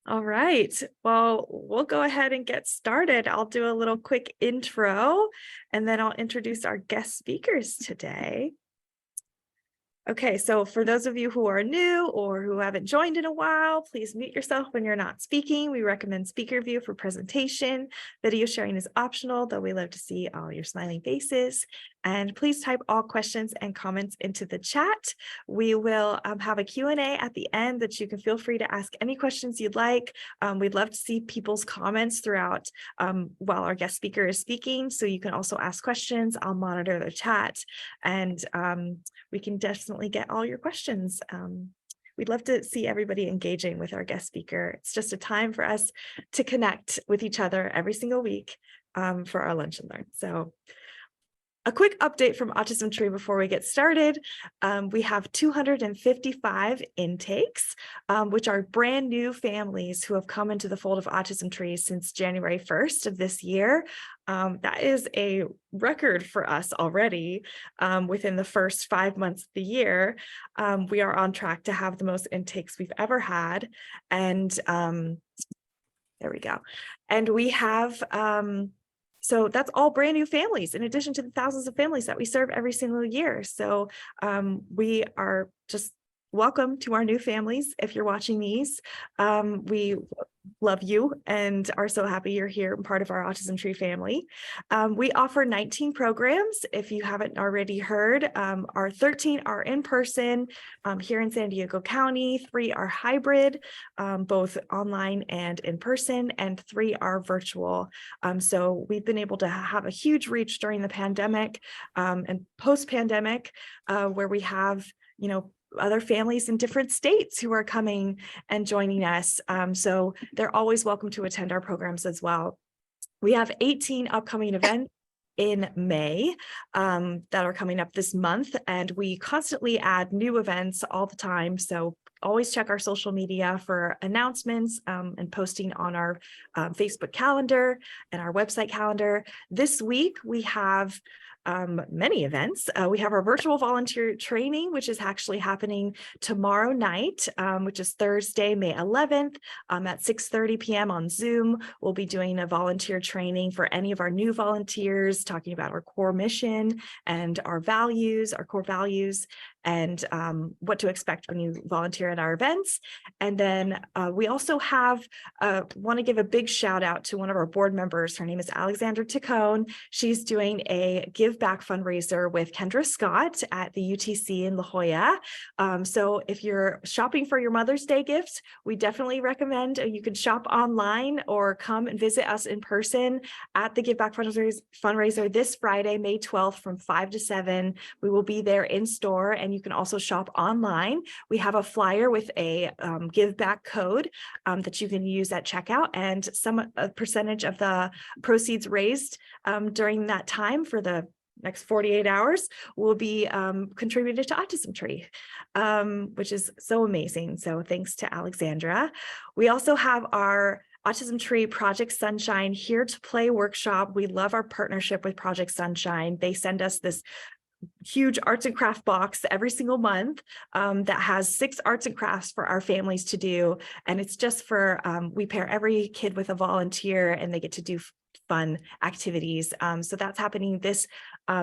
All right. Well, we'll go ahead and get started. I'll do a little quick intro and then I'll introduce our guest speakers today. Okay, so for those of you who are new or who haven't joined in a while, please mute yourself when you're not speaking. We recommend speaker view for presentation. Video sharing is optional, though we love to see all your smiling faces. And please type all questions and comments into the chat. We will have a Q&A at the end that you can feel free to ask any questions you'd like. We'd love to see people's comments throughout while our guest speaker is speaking. So you can also ask questions. I'll monitor the chat and we can definitely get all your questions. We'd love to see everybody engaging with our guest speaker. It's just a time for us to connect with each other every single week for our Lunch and Learn. So a quick update from Autism Tree before we get started. We have 255 intakes, which are brand new families who have come into the fold of Autism Tree since January 1st of this year. That is a record for us already within the first 5 months of the year. We are on track to have the most intakes we've ever had. And there we go. And we have so that's all brand new families, in addition to the thousands of families that we serve every single year. So we are just welcome to our new families. If you're watching these, we love you and are so happy you're here and part of our Autism Tree family. We offer 19 programs. If you haven't already heard, our 13 are in person here in San Diego County, 3 are hybrid, both online and in person, and 3 are virtual. So we've been able to have a huge reach during the pandemic and post-pandemic where we have, other families in different states who are coming and joining us. So they're always welcome to attend our programs as well. We have 18 upcoming events in May that are coming up this month, and we constantly add new events all the time. So always check our social media for announcements and posting on our Facebook calendar and our website calendar. This week, we have many events. We have our virtual volunteer training, which is actually happening tomorrow night, which is Thursday, May 11th at 6:30 p.m. on Zoom. We'll be doing a volunteer training for any of our new volunteers, talking about our core mission and our values, our core values, and what to expect when you volunteer at our events. And then we also have, want to give a big shout out to one of our board members. Her name is Alexandra Taccone. She's doing a Give Back fundraiser with Kendra Scott at the UTC in La Jolla. So if you're shopping for your Mother's Day gift, we definitely recommend you can shop online or come and visit us in person at the Give Back fundraiser this Friday, May 12th from 5 to 7. We will be there in store, and you can also shop online. We have a flyer with a give back code that you can use at checkout, and a percentage of the proceeds raised during that time for the next 48 hours will be contributed to Autism Tree, which is so amazing. So thanks to Alexandra. We also have our Autism Tree Project Sunshine Here to Play workshop. We love our partnership with Project Sunshine. They send us this huge arts and craft box every single month that has 6 arts and crafts for our families to do. And it's just for, we pair every kid with a volunteer and they get to do fun activities. So that's happening this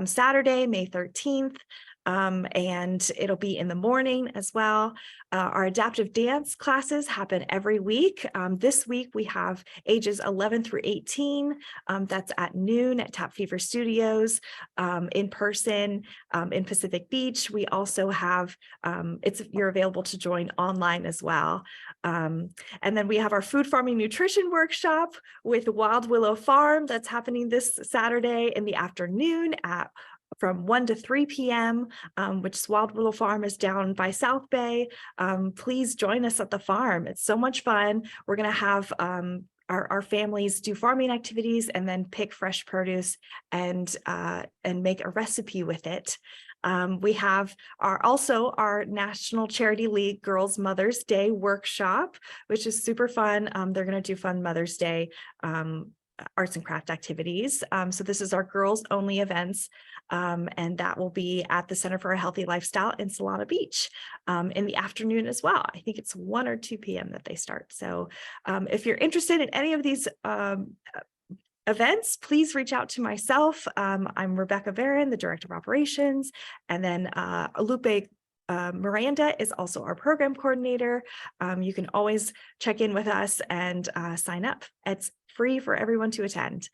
Saturday, May 13th. And it'll be in the morning as well. Our adaptive dance classes happen every week. This week we have ages 11 through 18. That's at noon at Tap Fever Studios in person in Pacific Beach. We also have, you're available to join online as well. And then we have our food farming nutrition workshop with Wild Willow Farm that's happening this Saturday in the afternoon from 1 to 3 p.m., which Wild Willow Farm is down by South Bay. Please join us at the farm. It's so much fun. We're going to have our families do farming activities and then pick fresh produce and make a recipe with it. We have also our National Charity League Girls Mother's Day workshop, which is super fun. They're going to do fun Mother's Day arts and craft activities. So this is our girls only events, and that will be at the Center for a Healthy Lifestyle in Solana Beach in the afternoon as well. I think it's 1 or 2 p.m. that they start. So if you're interested in any of these events, please reach out to myself. I'm Rebecca Barron, the Director of Operations, and then Lupe Miranda is also our program coordinator. You can always check in with us and sign up. It's free for everyone to attend.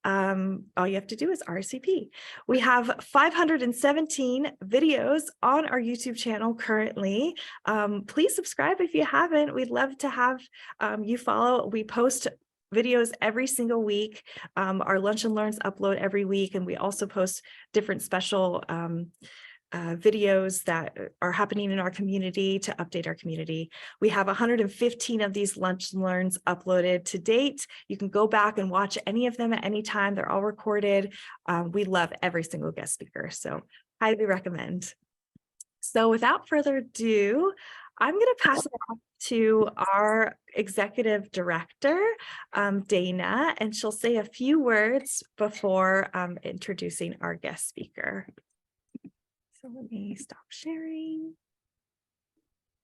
All you have to do is RSVP. We have 517 videos on our YouTube channel currently. Please subscribe if you haven't. We'd love to have you follow. We post videos every single week. Our Lunch and Learns upload every week, and we also post different special videos that are happening in our community to update our community. We have 115 of these Lunch and Learns uploaded to date. You can go back and watch any of them at any time. They're all recorded. We love every single guest speaker, so highly recommend. So without further ado, I'm going to pass it off to our executive director, Dana, and she'll say a few words before introducing our guest speaker. So let me stop sharing.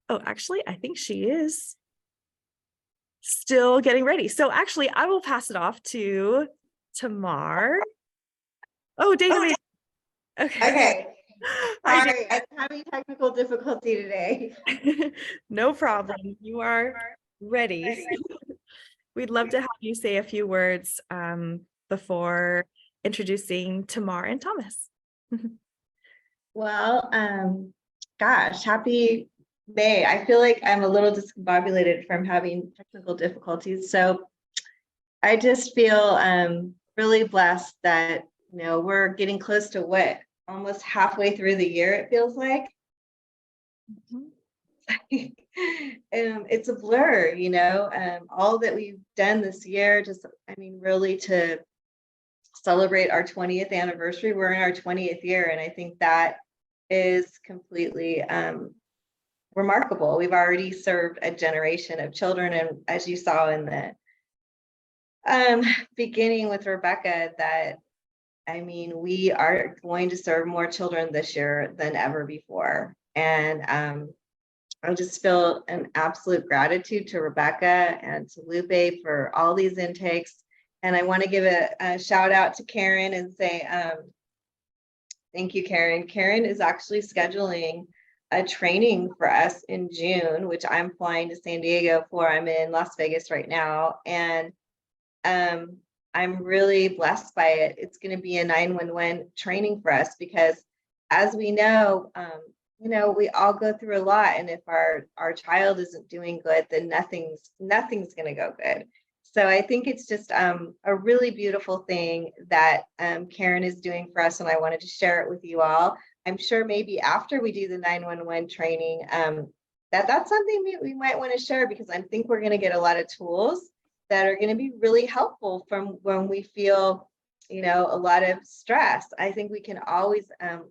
Oh, actually, I think she is still getting ready. So actually, I will pass it off to Tamar. Oh, Dana. Okay. Sorry, I'm having technical difficulty today. No problem. You are ready. We'd love to have you say a few words before introducing Tamar and Thomas. Well, gosh, happy May. I feel like I'm a little discombobulated from having technical difficulties. So I just feel really blessed that, we're getting close to what, almost halfway through the year, it feels like. It's a blur, all that we've done this year, really to celebrate our 20th anniversary. We're in our 20th year, and I think that is completely remarkable. We've already served a generation of children, and as you saw in the beginning with Rebecca, that we are going to serve more children this year than ever before. And I just feel an absolute gratitude to Rebecca and to Lupe for all these intakes. And I want to give a shout out to Karen and say, thank you, Karen. Karen is actually scheduling a training for us in June, which I'm flying to San Diego for. I'm in Las Vegas right now. And I'm really blessed by it. It's going to be a 911 training for us because, as we know, we all go through a lot, and if our child isn't doing good, then nothing's going to go good. So I think it's just a really beautiful thing that Karen is doing for us, and I wanted to share it with you all. I'm sure maybe after we do the 911 training, that's something we might want to share, because I think we're going to get a lot of tools that are going to be really helpful from when we feel, a lot of stress. I think we can always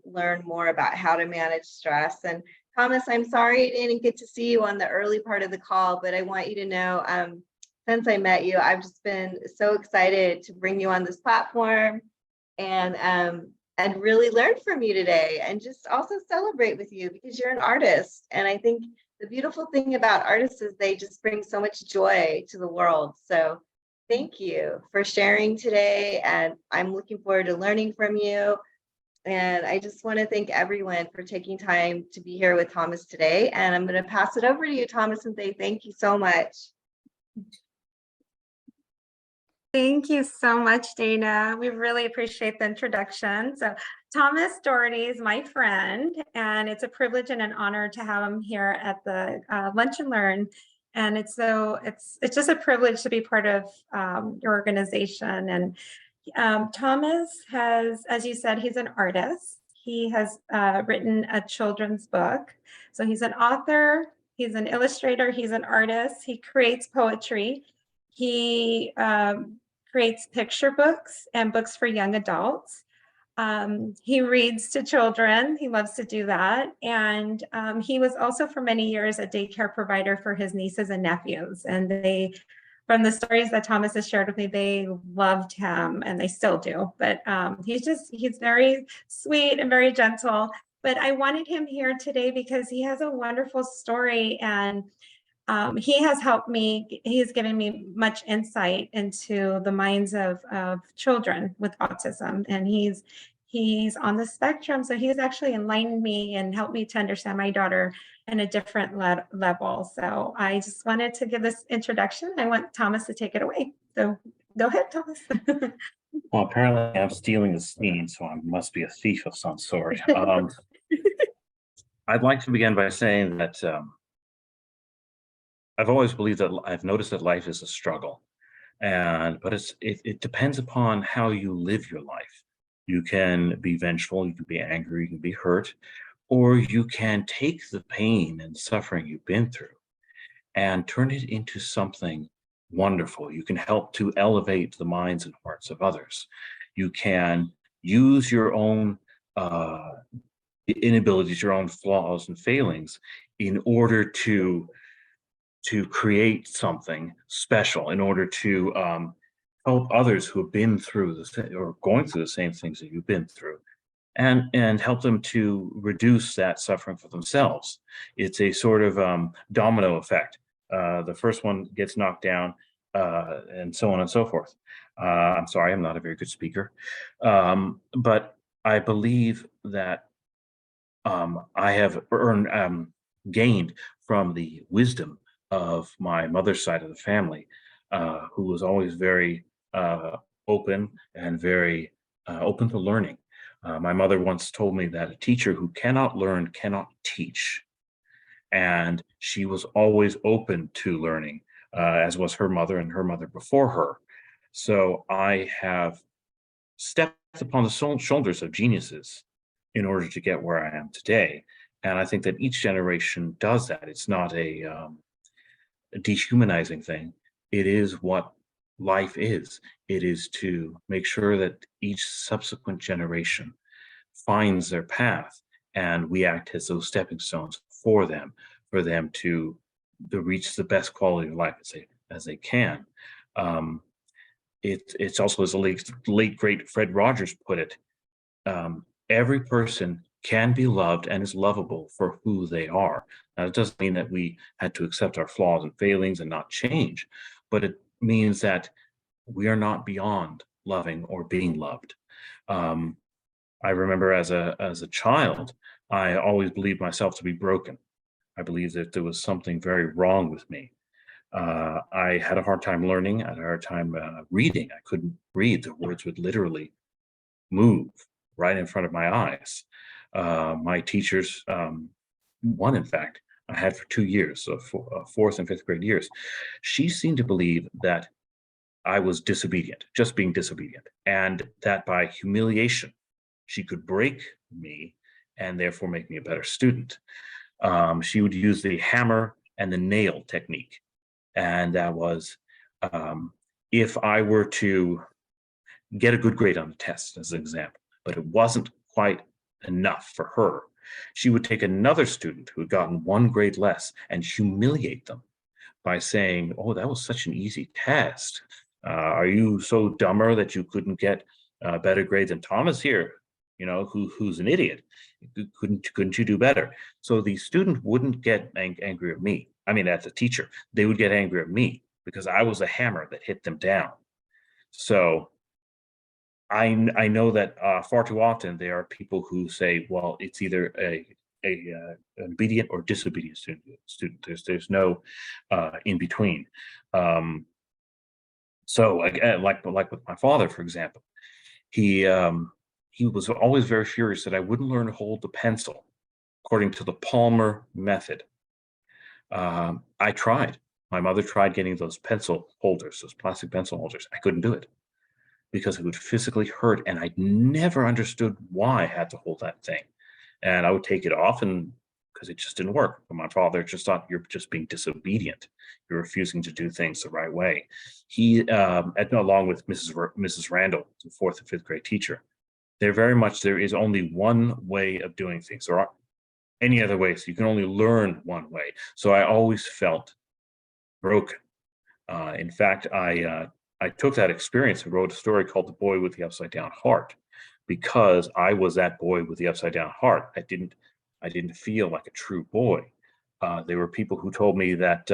learn more about how to manage stress. And Thomas, I'm sorry I didn't get to see you on the early part of the call, but I want you to know, since I met you, I've just been so excited to bring you on this platform and really learn from you today, and just also celebrate with you, because you're an artist. And I think the beautiful thing about artists is they just bring so much joy to the world. So thank you for sharing today, and I'm looking forward to learning from you. And I just want to thank everyone for taking time to be here with Thomas today. And I'm going to pass it over to you, Thomas, and say thank you so much. Thank you so much, Dana. We really appreciate the introduction. So Thomas Dougherty is my friend, and it's a privilege and an honor to have him here at the Lunch and Learn. And it's just a privilege to be part of your organization. And Thomas has, as you said, he's an artist. He has written a children's book. So he's an author, he's an illustrator, he's an artist. He creates poetry. He creates picture books and books for young adults. He reads to children. He loves to do that. And he was also for many years a daycare provider for his nieces and nephews. And they from the stories that Thomas has shared with me, they loved him and they still do. But he's very sweet and very gentle. But I wanted him here today because he has a wonderful story, and he has helped me. He has given me much insight into the minds of children with autism, and he's on the spectrum. So he's actually enlightened me and helped me to understand my daughter in a different level. So I just wanted to give this introduction. I want Thomas to take it away. So go ahead, Thomas. Well, apparently I'm stealing the scene, so I must be a thief of some sort. I'd like to begin by saying that I've always believed that I've noticed that life is a struggle, but it depends upon how you live your life. You can be vengeful, you can be angry, you can be hurt, or you can take the pain and suffering you've been through and turn it into something wonderful. You can help to elevate the minds and hearts of others. You can use your own inabilities, your own flaws and failings in order to create something special, in order to help others who have been through or going through the same things that you've been through, and help them to reduce that suffering for themselves. It's a sort of domino effect. The first one gets knocked down, and so on and so forth. I'm sorry, I'm not a very good speaker, but I believe that I have gained from the wisdom of my mother's side of the family, who was always very open and very open to learning. My mother once told me that a teacher who cannot learn cannot teach. And she was always open to learning, as was her mother and her mother before her. So I have stepped upon the shoulders of geniuses in order to get where I am today. And I think that each generation does that. It's not a dehumanizing thing. It is what life is. It is to make sure that each subsequent generation finds their path, and we act as those stepping stones for them to reach the best quality of life as they can. It's also, as the late great Fred Rogers put it, every person can be loved and is lovable for who they are. Now, it doesn't mean that we had to accept our flaws and failings and not change, but it means that we are not beyond loving or being loved. I remember as a child, I always believed myself to be broken. I believed that there was something very wrong with me. I had a hard time learning. I had a hard time reading. I couldn't read. The words would literally move right in front of my eyes. My teachers, one in fact, I had for 2 years, so fourth and fifth grade years, she seemed to believe that I was disobedient, just being disobedient, and that by humiliation, she could break me and therefore make me a better student. She would use the hammer and the nail technique. And that was, if I were to get a good grade on the test, as an example, but it wasn't quite enough for her, she would take another student who had gotten 1 grade less and humiliate them by saying, "Oh, that was such an easy test. Are you so dumber that you couldn't get a better grade than Thomas here? You know, who's an idiot? Couldn't you do better?" So the student wouldn't get angry at me. I mean, at the teacher. They would get angry at me because I was a hammer that hit them down. So I know that far too often there are people who say, well, it's either an obedient or disobedient student. There's no in between. So like with my father, for example, he was always very furious that I wouldn't learn to hold the pencil according to the Palmer method. I tried. My mother tried getting those pencil holders, those plastic pencil holders. I couldn't do it because it would physically hurt, and I never understood why I had to hold that thing. And I would take it off, and because it just didn't work. But my father just thought, you're just being disobedient. You're refusing to do things the right way. He, along with Mrs. Randall, the fourth and fifth grade teacher, there is only one way of doing things. There aren't any other ways. You can only learn one way. So I always felt broken. In fact, I took that experience and wrote a story called The Boy with the Upside Down Heart, because I was that boy with the upside down heart. I didn't feel like a true boy. There were people who told me that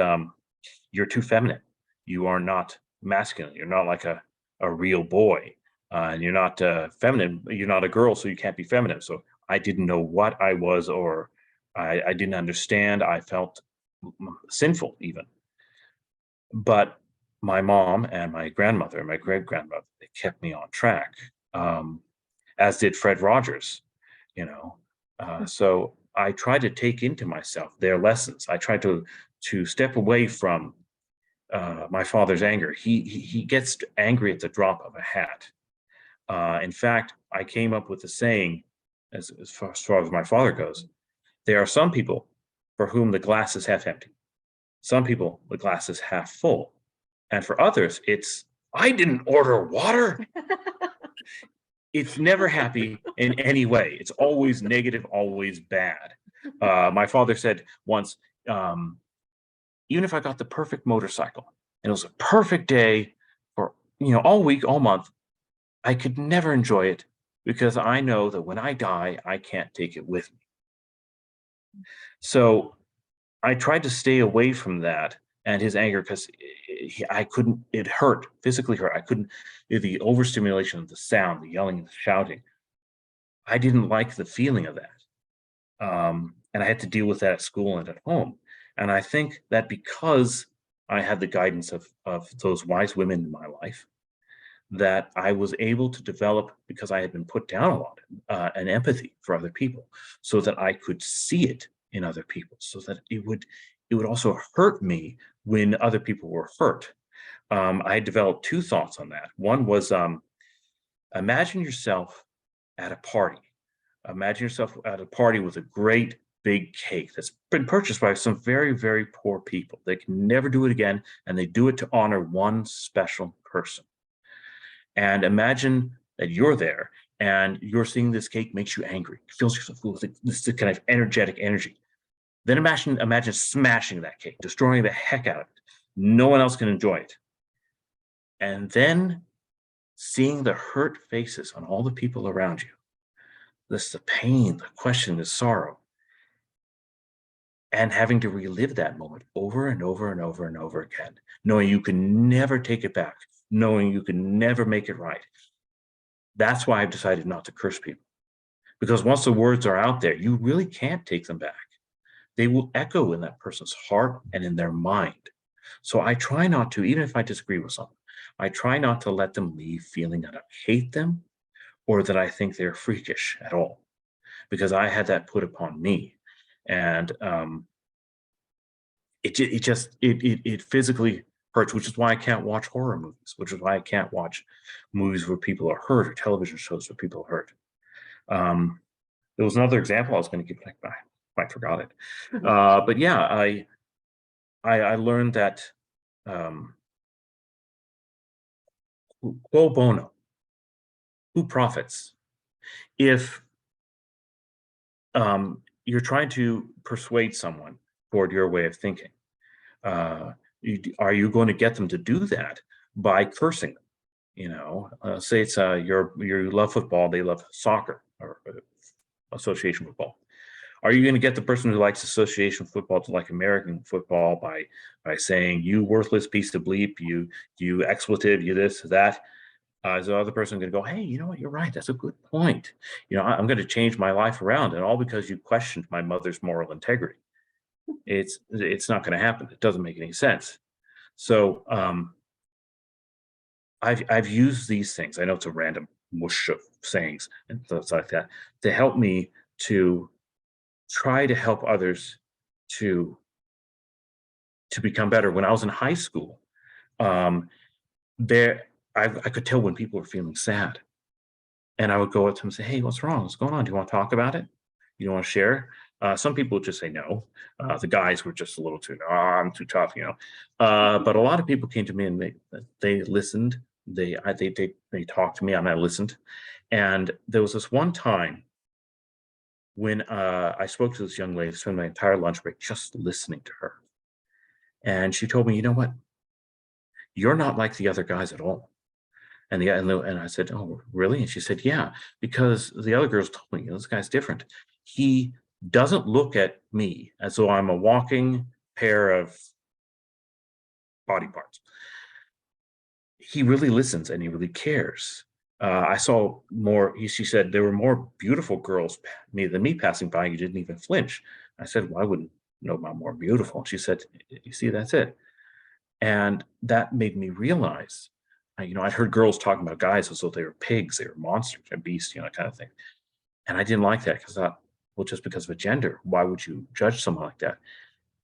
you're too feminine. You are not masculine. You're not like a real boy. And you're not feminine. You're not a girl, so you can't be feminine. So I didn't know what I was, or I didn't understand. I felt sinful even. But my mom and my grandmother and my great grandmother, they kept me on track, as did Fred Rogers, you know. So I tried to take into myself their lessons. I tried to step away from my father's anger. He gets angry at the drop of a hat. In fact, I came up with a saying, as far as my father goes. There are some people for whom the glass is half empty. Some people, the glass is half full. And for others, it's, I didn't order water. It's never happy in any way. It's always negative, always bad. My father said once, even if I got the perfect motorcycle and it was a perfect day for, all week, all month, I could never enjoy it because I know that when I die, I can't take it with me. So I tried to stay away from that and his anger, because I couldn't, it hurt, physically hurt. I couldn't, the overstimulation of the sound, the yelling and the shouting. I didn't like the feeling of that. And I had to deal with that at school and at home. And I think that because I had the guidance of those wise women in my life, that I was able to develop, because I had been put down a lot, an empathy for other people, so that I could see it in other people, so that it would also hurt me when other people were hurt. I developed two thoughts on that. One was, imagine yourself at a party. Imagine yourself at a party with a great big cake that's been purchased by some very, very poor people. They can never do it again, and they do it to honor one special person. And imagine that you're there and you're seeing this cake makes you angry. It fills yourself with this kind of energetic energy. Then imagine smashing that cake, destroying the heck out of it. No one else can enjoy it. And then seeing the hurt faces on all the people around you. The pain, the question, the sorrow. And having to relive that moment over and over and over and over again, knowing you can never take it back, knowing you can never make it right. That's why I've decided not to curse people. Because once the words are out there, you really can't take them back. They will echo in that person's heart and in their mind. So I try not to, even if I disagree with someone, I try not to let them leave feeling that I hate them or that I think they're freakish at all, because I had that put upon me. And it physically hurts, which is why I can't watch horror movies, which is why I can't watch movies where people are hurt, or television shows where people are hurt. There was another example I was going to give, but I forgot it. But yeah, I learned that quo bono, who profits? If you're trying to persuade someone toward your way of thinking, are you going to get them to do that by cursing them? Say it's you love football, they love soccer or association football. Are you going to get the person who likes association football to like American football by saying, you worthless piece of bleep, you expletive, you this, that? Is the other person going to go, hey, you know what, you're right, that's a good point. I'm going to change my life around, and all because you questioned my mother's moral integrity. It's not going to happen. It doesn't make any sense. So I've used these things. I know it's a random mush of sayings and thoughts like that to help me to try to help others to become better. When I was in high school, I could tell when people were feeling sad, and I would go up to them and say, "Hey, what's wrong? What's going on? Do you want to talk about it? You want to share?" Some people would just say no. The guys were just a little too, I'm too tough, But a lot of people came to me and they listened. They talked to me and I listened. And there was this one time when I spoke to this young lady, spent my entire lunch break just listening to her. And she told me, you know what? you're not like the other guys at all. And I said, oh, really? And she said, yeah, because the other girls told me, this guy's different. He doesn't look at me as though I'm a walking pair of body parts. He really listens and he really cares. I saw more, she said, there were more beautiful girls than me passing by. You didn't even flinch. I said, well, I wouldn't know about more beautiful. And she said, you see, that's it. And that made me realize, I'd heard girls talking about guys as though they were pigs, they were monsters and beasts, that kind of thing. And I didn't like that because I thought, well, just because of a gender, why would you judge someone like that?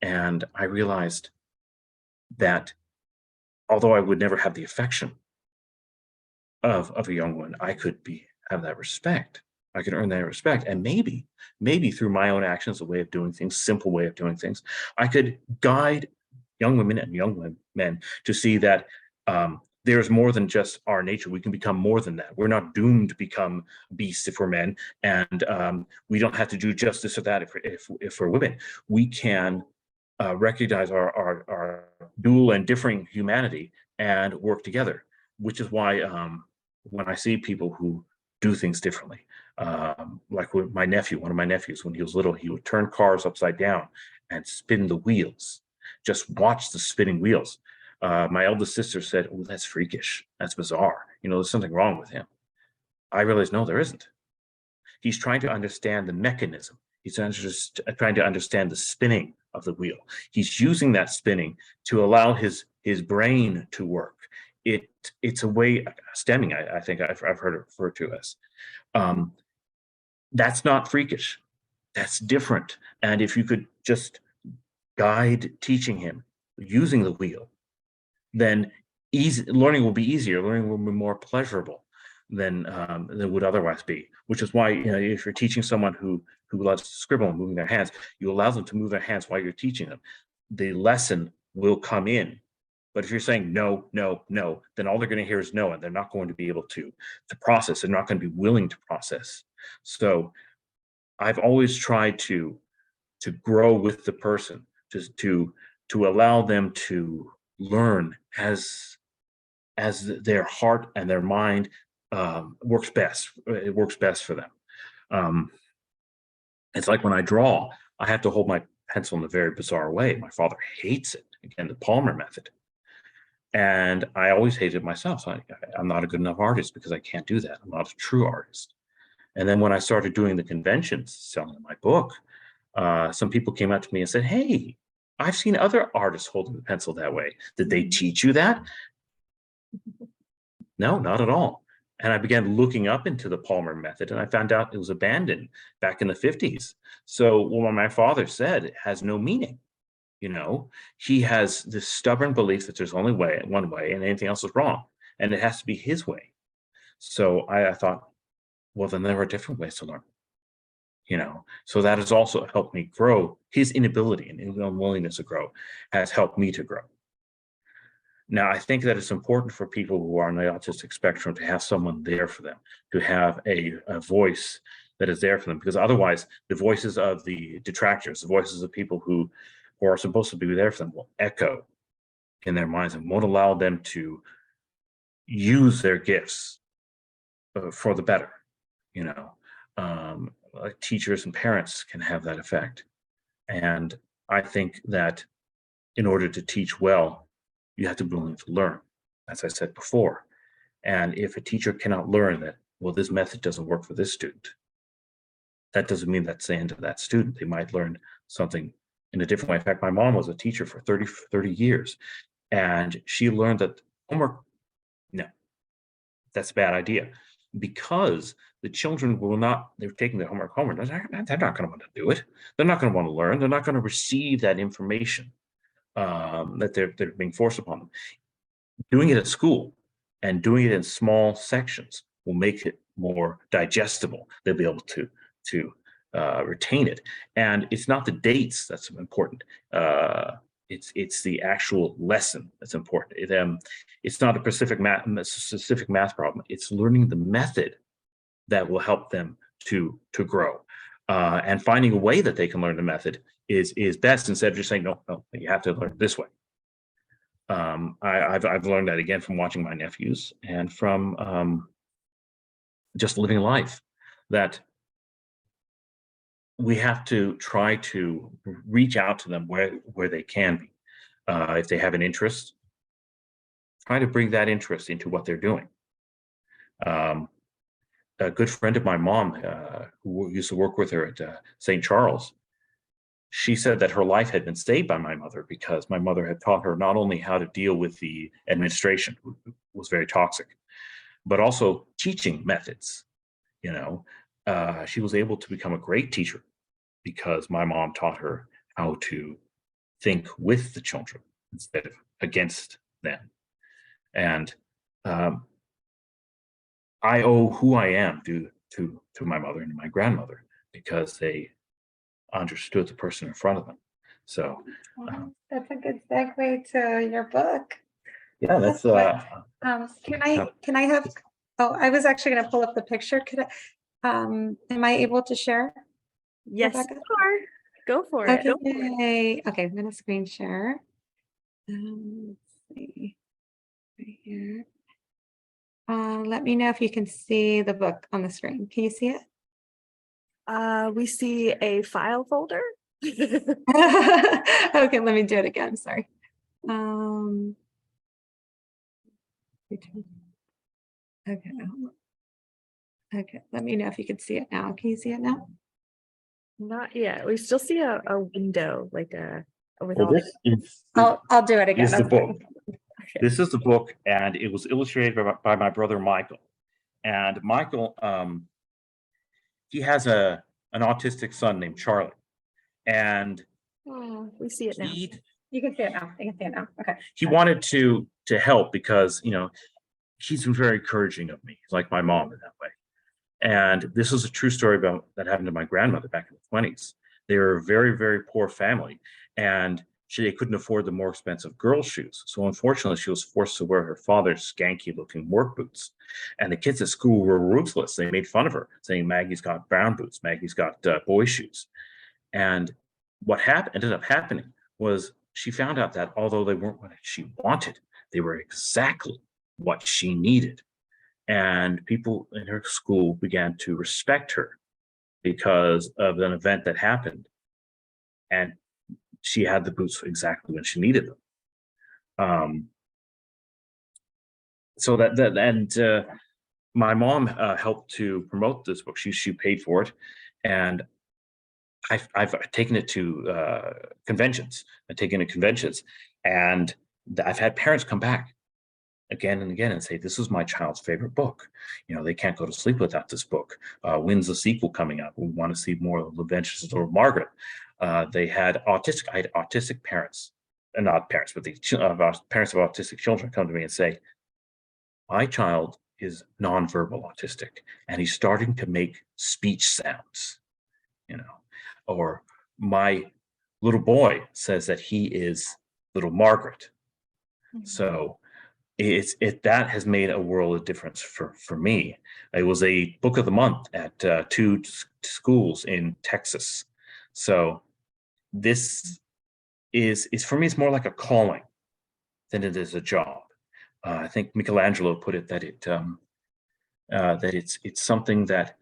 And I realized that although I would never have the affection of a young woman, I could have that respect. I could earn that respect. And maybe through my own actions, a way of doing things, simple way of doing things, I could guide young women and young men to see that there's more than just our nature. We can become more than that. We're not doomed to become beasts if we're men, and we don't have to do just this or that if we're women. We can recognize our dual and differing humanity and work together, which is why when I see people who do things differently, like with my nephew, one of my nephews, when he was little, he would turn cars upside down and spin the wheels. Just watch the spinning wheels. My eldest sister said, oh, that's freakish. That's bizarre. There's something wrong with him. I realized, no, there isn't. He's trying to understand the mechanism. He's just trying to understand the spinning of the wheel. He's using that spinning to allow his brain to work. It's a way, stemming, I think I've heard it referred to as. That's not freakish. That's different. And if you could just guide teaching him using the wheel, then learning will be easier. Learning will be more pleasurable than would otherwise be. Which is why, if you're teaching someone who loves to scribble and moving their hands, you allow them to move their hands while you're teaching them. The lesson will come in. But if you're saying no, no, no, then all they're going to hear is no, and they're not going to be able to process. They're not going to be willing to process. So I've always tried to grow with the person, just to allow them to learn as their heart and their mind works best. It works best for them. It's like when I draw, I have to hold my pencil in a very bizarre way. My father hates it. Again, the Palmer method. And I always hated it myself. So I'm not a good enough artist because I can't do that. I'm not a true artist. And then when I started doing the conventions, selling my book, some people came up to me and said, hey, I've seen other artists holding the pencil that way. Did they teach you that? No, not at all. And I began looking up into the Palmer method, and I found out it was abandoned back in the 50s. So what my father said has no meaning. He has this stubborn belief that there's only one way, and anything else is wrong, and it has to be his way. So I thought, well, then there are different ways to learn. So that has also helped me grow. His inability and his unwillingness to grow has helped me to grow. Now, I think that it's important for people who are on the autistic spectrum to have someone there for them, to have a voice that is there for them, because otherwise the voices of the detractors, the voices of people who are supposed to be there for them will echo in their minds and won't allow them to use their gifts for the better. Like teachers and parents can have that effect. And I think that in order to teach well, you have to be willing to learn, as I said before. And if a teacher cannot learn that, well, this method doesn't work for this student, that doesn't mean that's the end of that student. They might learn something in a different way. In fact, my mom was a teacher for 30 years, and she learned that homework, no, that's a bad idea, because the children they're taking their homework home, they're not going to want to do it. They're not going to want to learn. They're not going to receive that information that they're being forced upon them. Doing it at school and doing it in small sections will make it more digestible. They'll be able to retain it. And it's not the dates that's important. It's the actual lesson that's important. It's not a specific math problem. It's learning the method that will help them to grow. And finding a way that they can learn the method is best, instead of just saying, no, you have to learn this way. I've learned that again from watching my nephews and from just living life, that we have to try to reach out to them where they can be. If they have an interest, try to bring that interest into what they're doing. A good friend of my mom, who used to work with her at St. Charles, she said that her life had been saved by my mother because my mother had taught her not only how to deal with the administration, who was very toxic, but also teaching methods. You know, she was able to become a great teacher because my mom taught her how to think with the children instead of against them. And I owe who I am to my mother and my grandmother because they understood the person in front of them. So That's a good segue to your book. yeah, that's Can I have, oh, I was actually gonna pull up the picture. Could I, am I able to share? Yes, Rebecca? you are. Go for it. Okay, yay. Okay, I'm gonna screen share. Let's see, right here. Let me know if you can see the book on the screen. Can you see it? We see a file folder. Okay, let me do it again, sorry. Okay. Okay, let me know if you can see it now. Can you see it now? Not yet. We still see a window, like with well, all this is I'll do it again. is the that's book. fine. This is the book, and it was illustrated by my brother Michael. And Michael, he has an autistic son named Charlie, and Oh, we see it now. You can see it now. You can see it now. Okay. he wanted to help because he's been very encouraging of me. He's like my mom in that way. And this is a true story about that happened to my grandmother back in the 20s. They were a very, very poor family, and they couldn't afford the more expensive girls' shoes. So unfortunately, she was forced to wear her father's skanky-looking work boots. And the kids at school were ruthless. They made fun of her, saying Maggie's got brown boots, Maggie's got boy shoes. And what ended up happening was she found out that although they weren't what she wanted, they were exactly what she needed. And people in her school began to respect her because of an event that happened. And she had the boots exactly when she needed them. So my mom helped to promote this book. She paid for it, and I've taken it to conventions. I've taken it to conventions, and I've had parents come back again and again and say, this is my child's favorite book. They can't go to sleep without this book. When's the sequel coming up? We want to see more of the Adventures of Little Margaret. I had autistic parents, and not parents, but the parents of autistic children come to me and say, my child is nonverbal autistic, and he's starting to make speech sounds, or my little boy says that he is little Margaret. Mm-hmm. So that has made a world of difference for me. It was a book of the month at 2 schools in Texas. So this is for me, it's more like a calling than it is a job. I think Michelangelo put it that it's something that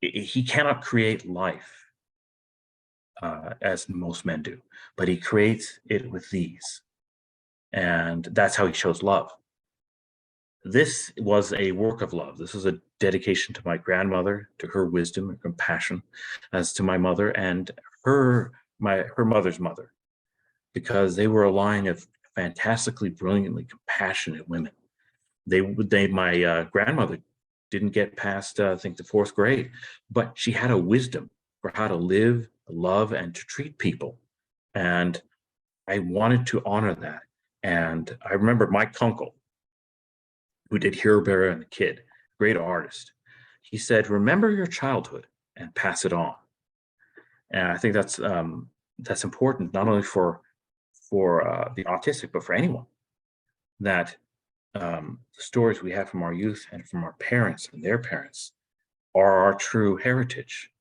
he cannot create life as most men do, but he creates it with these. And that's how he shows love. This was a work of love. This was a dedication to my grandmother, to her wisdom and compassion, as to my mother and her mother's mother, because they were a line of fantastically, brilliantly compassionate women. My grandmother didn't get past, I think, the 4th grade, but she had a wisdom for how to live, love, and to treat people. And I wanted to honor that. And I remember Mike Kunkel, who did Hero Bearer and the Kid, great artist. He said, remember your childhood and pass it on. And I think that's important, not only for the autistic, but for anyone, that the stories we have from our youth and from our parents and their parents are our true heritage,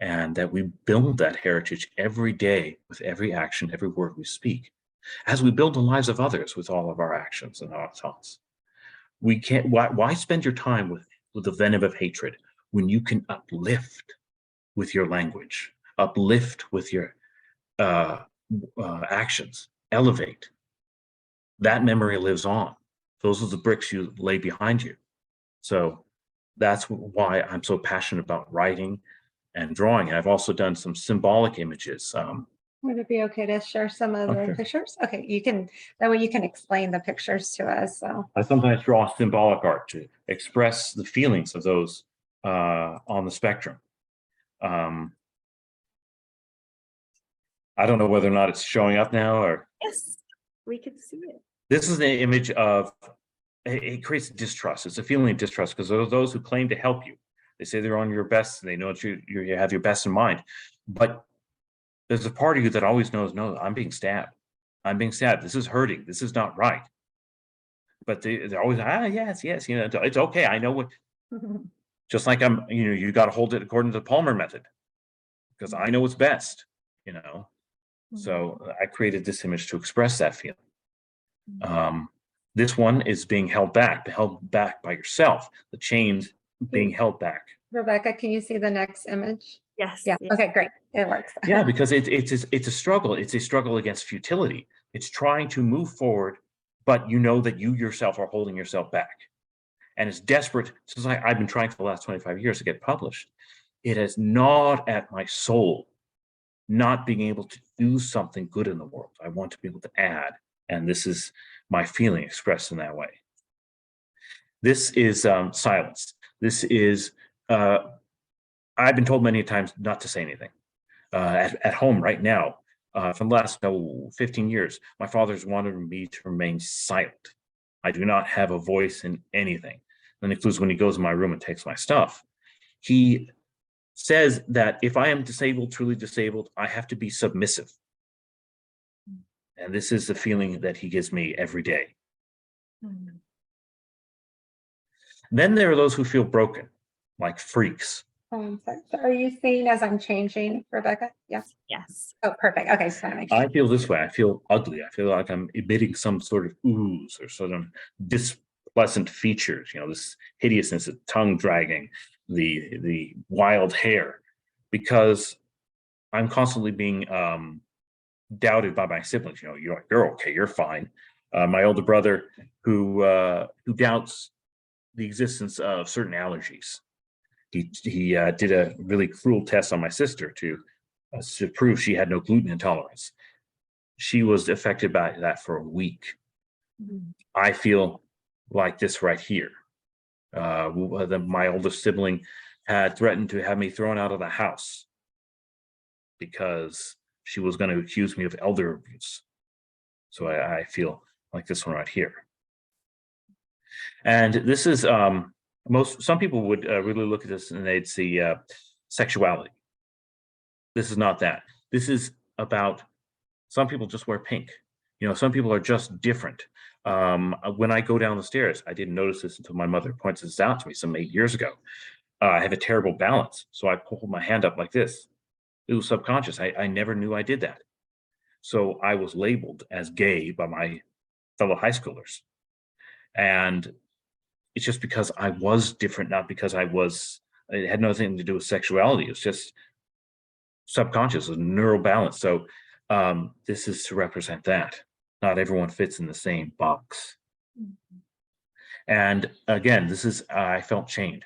and that we build that heritage every day with every action, every word we speak, as we build the lives of others with all of our actions and our thoughts. We can't, why spend your time with the venom of hatred when you can uplift with your language, uplift with your actions, elevate? That memory lives on. Those are the bricks you lay behind you. So that's why I'm so passionate about writing and drawing. I've also done some symbolic images. Would it be okay to share some of the sure. pictures? Okay, you can, that way you can explain the pictures to us. So I sometimes draw symbolic art to express the feelings of those on the spectrum. I don't know whether or not it's showing up now, or Yes, we can see it. this is an image of, it creates distrust. It's a feeling of distrust because there are those who claim to help you. They say they're on your best and they know that you have your best in mind. But there's a part of you that always knows, no, I'm being stabbed. I'm being stabbed. This is hurting. This is not right. But they're always, yes, it's okay. I know what, just like you got to hold it according to the Palmer method because I know what's best, So I created this image to express that feeling. This one is being held back by yourself. The chains being held back. Rebecca, can you see the next image? Yes. Yeah. yes. Okay, great. It works. Yeah, because it's a struggle. It's a struggle against futility. It's trying to move forward, but you know that you yourself are holding yourself back. And it's desperate. Since I've been trying for the last 25 years to get published, it has gnawed at my soul, not being able to do something good in the world. I want to be able to add. And this is my feeling expressed in that way. This is silence. This is, I've been told many times not to say anything. At home right now, for the last 15 years, my father's wanted me to remain silent. I do not have a voice in anything. That includes when he goes in my room and takes my stuff. He says that if I am disabled, truly disabled, I have to be submissive. And this is the feeling that he gives me every day. Then there are those who feel broken, like freaks. So are you seeing as I'm changing, Rebecca? Yes. Yes. Oh, perfect. Okay, just want to make sure. I feel this way. I feel ugly. I feel like I'm emitting some sort of ooze or sort of displeasant features, this hideousness, the tongue dragging, the wild hair, because I'm constantly being doubted by my siblings. You're okay, you're fine. My older brother who doubts the existence of certain allergies. He did a really cruel test on my sister to prove she had no gluten intolerance. She was affected by that for a week. I feel like this right here. My oldest sibling had threatened to have me thrown out of the house because she was going to accuse me of elder abuse. So I feel like this one right here. And this is some people would really look at this and they'd see sexuality. This is not that. This is about some people just wear pink. Some people are just different. When I go down the stairs, I didn't notice this until my mother pointed this out to me some 8 years ago. I have a terrible balance, so I hold my hand up like this. It was subconscious. I never knew I did that. So I was labeled as gay by my fellow high schoolers. And it's just because I was different, not because it had nothing to do with sexuality. It's just subconscious, a neural balance. So this is to represent that. Not everyone fits in the same box. And again, I felt chained.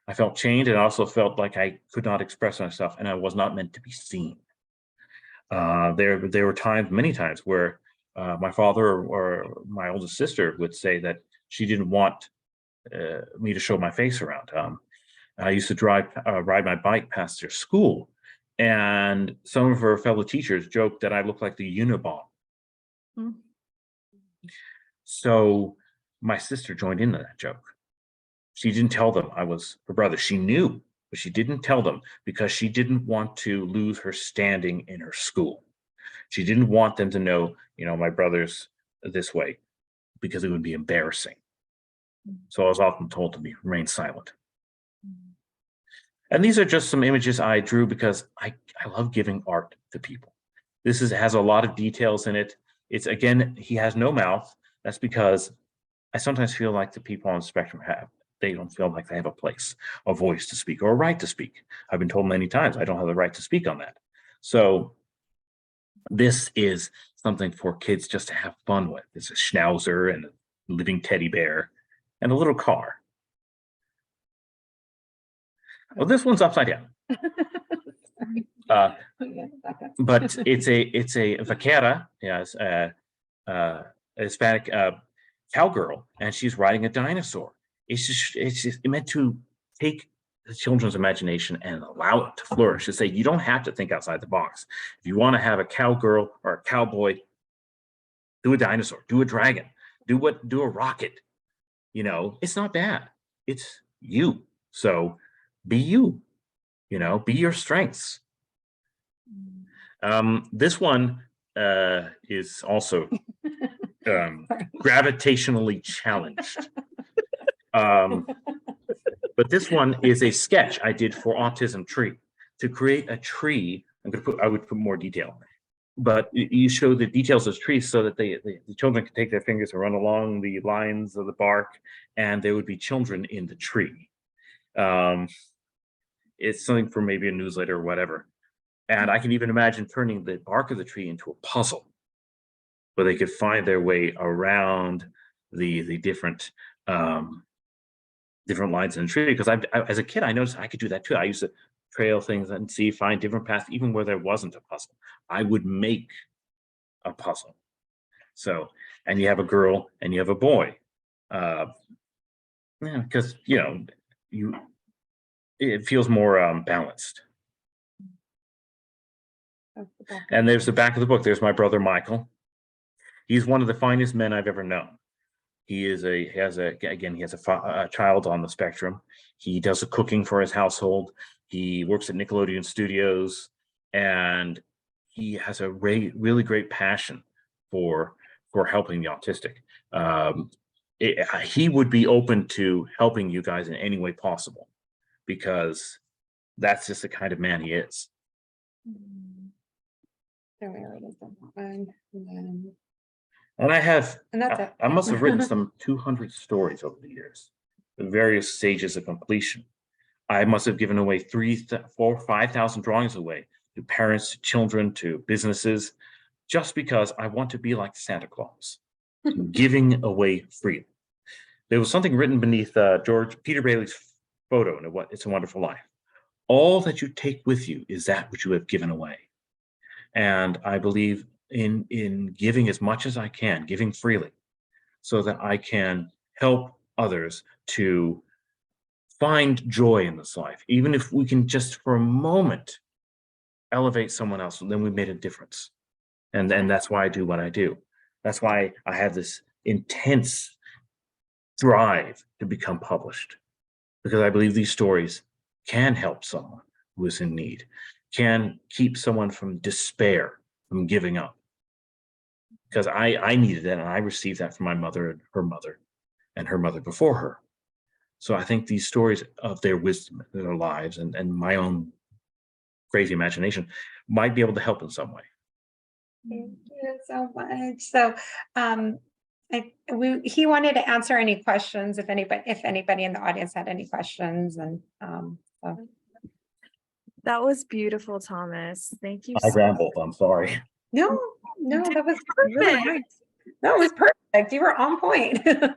I felt chained and also felt like I could not express myself and I was not meant to be seen. There were many times where my father or my oldest sister would say that she didn't want me to show my face around. I used to ride my bike past their school, and some of her fellow teachers joked that I looked like the Unabomber. So my sister joined into that joke. She didn't tell them I was her brother. She knew, but she didn't tell them because she didn't want to lose her standing in her school. She didn't want them to know, my brother's this way, because it would be embarrassing. So I was often told to remain silent. And these are just some images I drew because I love giving art to people. This has a lot of details in it. It's, again, he has no mouth. That's because I sometimes feel like the people on the spectrum they don't feel like they have a place, a voice to speak, or a right to speak. I've been told many times I don't have the right to speak on that. So this is something for kids just to have fun with. It's a schnauzer and a living teddy bear and a little car. Well, this one's upside down. But it's a vaquera, yes, Hispanic cowgirl, and she's riding a dinosaur. It's just meant to take the children's imagination and allow it to flourish. To say you don't have to think outside the box. If you want to have a cowgirl or a cowboy, do a dinosaur, do a dragon, do a rocket. You know, it's not bad. It's you. So be you. You know, be your strengths. This one is also gravitationally challenged. But this one is a sketch I did for Autism Tree. To create a tree, I would put more detail, but you show the details of the tree so that the children can take their fingers and run along the lines of the bark, and there would be children in the tree. It's something for maybe a newsletter or whatever. And I can even imagine turning the bark of the tree into a puzzle where they could find their way around the different lines in the tree. Because as a kid, I noticed I could do that too. I used to trail things and find different paths, even where there wasn't a puzzle. I would make a puzzle. So, and you have a girl and you have a boy. Because, it feels more balanced. And there's the back of the book. There's my brother Michael. He's one of the finest men I've ever known. He has a child on the spectrum. He does the cooking for his household. He works at Nickelodeon Studios, and he has a really great passion for helping the autistic. He would be open to helping you guys in any way possible, because that's just the kind of man he is. And I must have written some 200 stories over the years, the various stages of completion. I must have given away 3,000, 4,000, 5,000 drawings away to parents, to children, to businesses, just because I want to be like Santa Claus, giving away freely. There was something written beneath Peter Bailey's photo in It's a Wonderful Life. All that you take with you is that which you have given away. And I believe in giving as much as I can, giving freely, so that I can help others to find joy in this life. Even if we can just for a moment elevate someone else, then we made a difference. And that's why I do what I do. That's why I have this intense drive to become published, because I believe these stories can help someone who is in need, can keep someone from despair, from giving up. Because I needed that, and I received that from my mother and her mother before her. So I think these stories of their wisdom, their lives, and my own crazy imagination might be able to help in some way. Thank you so much. So he wanted to answer any questions if anybody in the audience had any questions. And so. That was beautiful, Thomas. Thank you. I rambled. I'm sorry. No, that was really nice. No, it was perfect. You were on point. Yeah,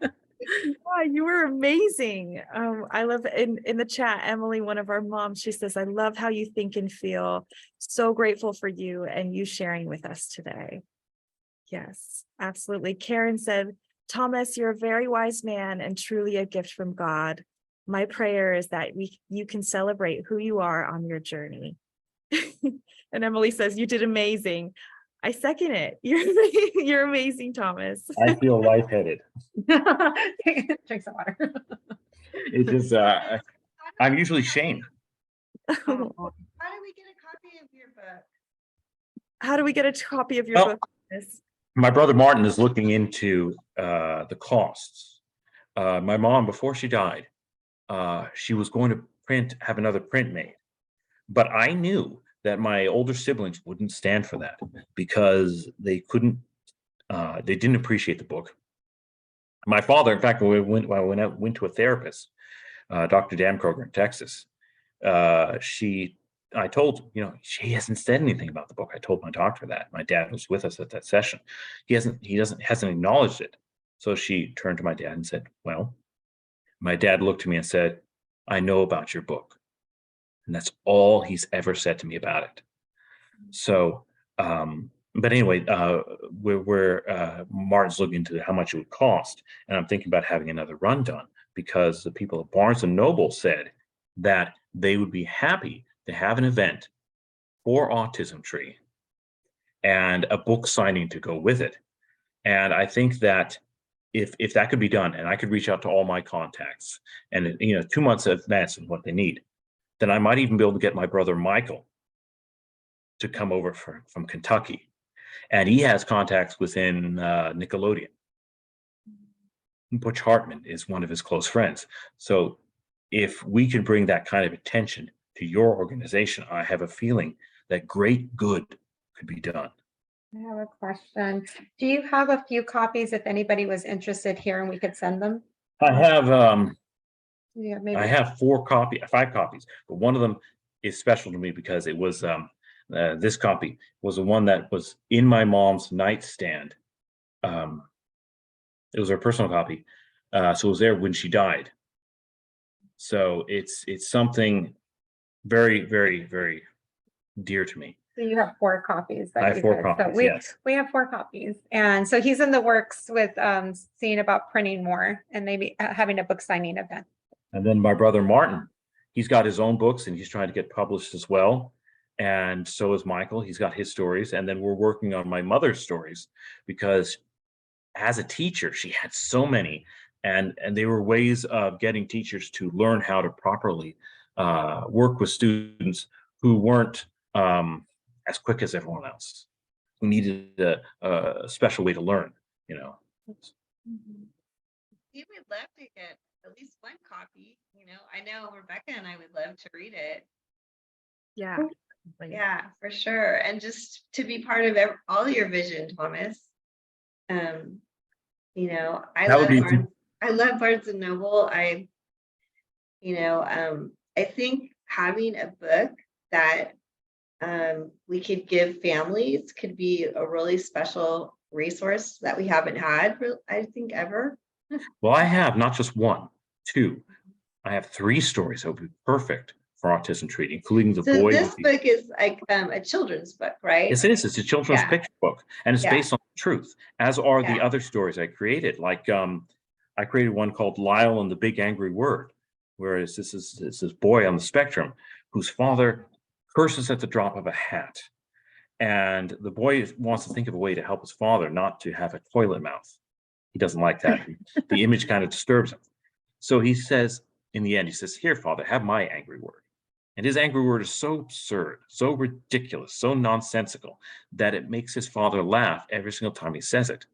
you were amazing. I love in the chat, Emily, one of our moms, she says, I love how you think and feel. So grateful for you and you sharing with us today. Yes, absolutely. Karen said, Thomas, you're a very wise man and truly a gift from God. My prayer is that you can celebrate who you are on your journey. And Emily says, you did amazing. I second it. You're amazing, Thomas. I feel lightheaded. Drink some water. It just, I'm usually shamed. How do we get a copy of your book? How do we get a copy of your book? My brother Martin is looking into the costs. My mom, before she died, she was going to have another print made. But I knew that my older siblings wouldn't stand for that, because they couldn't They didn't appreciate the book. My father, in fact, when I went to a therapist, Dr. Dan Kroger in Texas, I told, she hasn't said anything about the book. I told my doctor that. My dad was with us at that session. He hasn't acknowledged it. So she turned to my dad and said, well, my dad looked at me and said, I know about your book. And that's all he's ever said to me about it. So, but anyway, Martin's looking into how much it would cost. And I'm thinking about having another run done because the people at Barnes and Noble said that they would be happy to have an event for Autism Tree and a book signing to go with it. And I think that if that could be done, and I could reach out to all my contacts, and 2 months in advance of what they need, then I might even be able to get my brother Michael to come over from Kentucky, and he has contacts within Nickelodeon. Butch Hartman is one of his close friends. So if we can bring that kind of attention to your organization, I have a feeling that great good could be done. I have a question. Do you have a few copies if anybody was interested here and we could send them? I have Yeah, maybe. I have 5 copies, but one of them is special to me because it was this copy was the one that was in my mom's nightstand. It was her personal copy, so it was there when she died. So it's something very, very, very dear to me. So you have 4 copies. I have 4 copies. So Yes. we have 4 copies, and so he's in the works with seeing about printing more and maybe having a book signing event. And then my brother Martin, he's got his own books and he's trying to get published as well. And so is Michael. He's got his stories, and then we're working on my mother's stories because as a teacher, she had so many, and they were ways of getting teachers to learn how to properly work with students who weren't as quick as everyone else, who needed a special way to learn, We would love to get at least one copy. I know Rebecca and I would love to read it. Yeah. Yeah, for sure. And just to be part of all your vision, Thomas. I That would be I love Barnes and Noble. I think having a book that we could give families could be a really special resource that we haven't had, I think, ever. Well, I have not just 1, 2. I have 3 stories that would be perfect for Autism Tree, including the So boy. this book is like a children's book, right? Yes, it is. It's a children's Yeah. picture book, and it's Yeah. based on truth, as are the Yeah. other stories I created. Like I created one called Lyle and the Big Angry Word, whereas this is this boy on the spectrum whose father curses at the drop of a hat, and the boy wants to think of a way to help his father not to have a toilet mouth. He doesn't like that. The image kind of disturbs him. So he says, in the end, he says, "Here, father, have my angry word." And his angry word is so absurd, so ridiculous, so nonsensical that it makes his father laugh every single time he says it.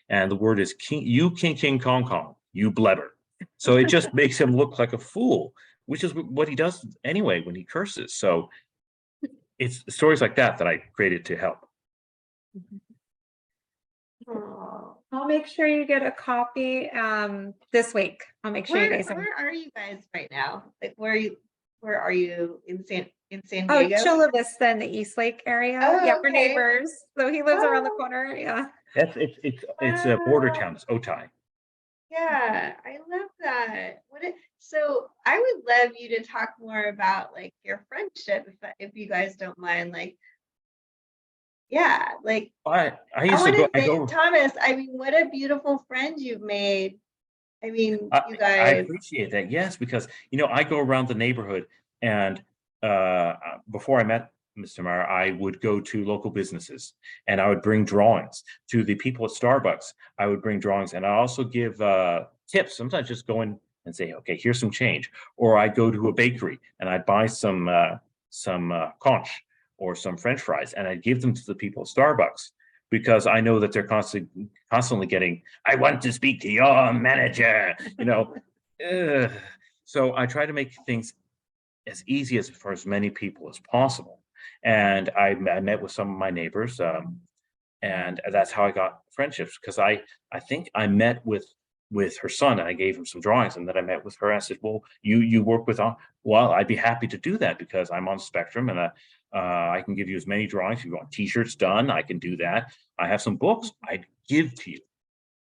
And the word is king, you king Kong Kong, you blebber. So it just makes him look like a fool, which is what he does anyway when he curses. So it's stories like that I created to help. Aw. I'll make sure you get a copy this week. I'll make sure you guys have. Where are you guys right now? Like, where are you in San Oh, Diego? Chula Vista in the East Lake area. Oh, Yeah, we're okay. neighbors. So he lives around the Oh. corner. Yeah. It's a border town. It's Otay. Yeah, I love that. So I would love you to talk more about like your friendship, if you guys don't mind. Like, yeah, like I I used to want go. to thank Thomas. I mean, what a beautiful friend you've made. I mean, you I guys. appreciate that. Yes, because I go around the neighborhood, and before I met Mr. Meyer, I would go to local businesses and I would bring drawings to the people at Starbucks. I would bring drawings, and I also give tips. Sometimes just go in and say, "Okay, here's some change," or I'd go to a bakery and I'd buy some conch or some French fries, and I'd give them to the people at Starbucks, because I know that they're constantly getting, "I want to speak to your manager," Ugh. So I try to make things as easy for as many people as possible. And I met with some of my neighbors. And that's how I got friendships, because I think I met with her son, and I gave him some drawings, and then I met with her. I said, well, you work with, well, I'd be happy to do that because I'm on spectrum, and I can give you as many drawings. If you want t-shirts done, I can do that. I have some books I'd give to you.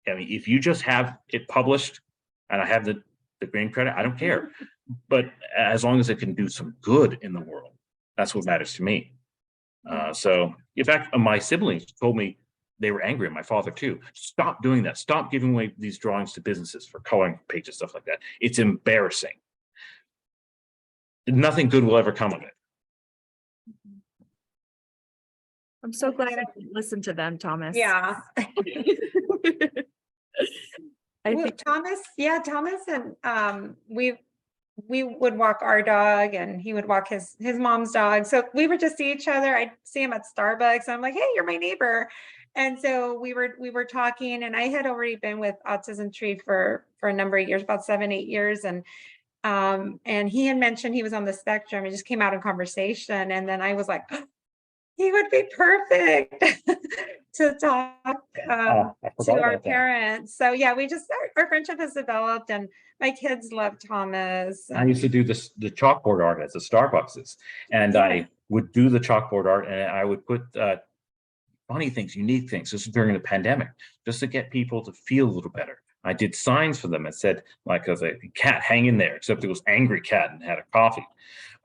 I mean, if you just have it published and I have the green credit, I don't care. But as long as it can do some good in the world, that's what matters to me. So in fact, my siblings told me, they were angry at my father too. Stop doing that. Stop giving away these drawings to businesses for coloring pages, stuff like that. It's embarrassing. Nothing good will ever come of it. I'm so glad I listened to them, Thomas. Yeah. I Well, think Thomas and we would walk our dog and he would walk his mom's dog. So we would just see each other. I'd see him at Starbucks. And I'm like, hey, you're my neighbor. And so we were talking, and I had already been with Autism Tree for a number of years, about 7-8 years. And he had mentioned he was on the spectrum. It just came out in conversation. And then I was like, oh, he would be perfect to talk to our parents. So yeah, we just, our friendship has developed, and my kids love Thomas. I used to do the chalkboard art at the Starbucks, and Yeah. I would do the chalkboard art, and I would put funny things, unique things. This was during the pandemic, just to get people to feel a little better. I did signs for them that said, like, a cat, hang in there, except it was angry cat and had a coffee.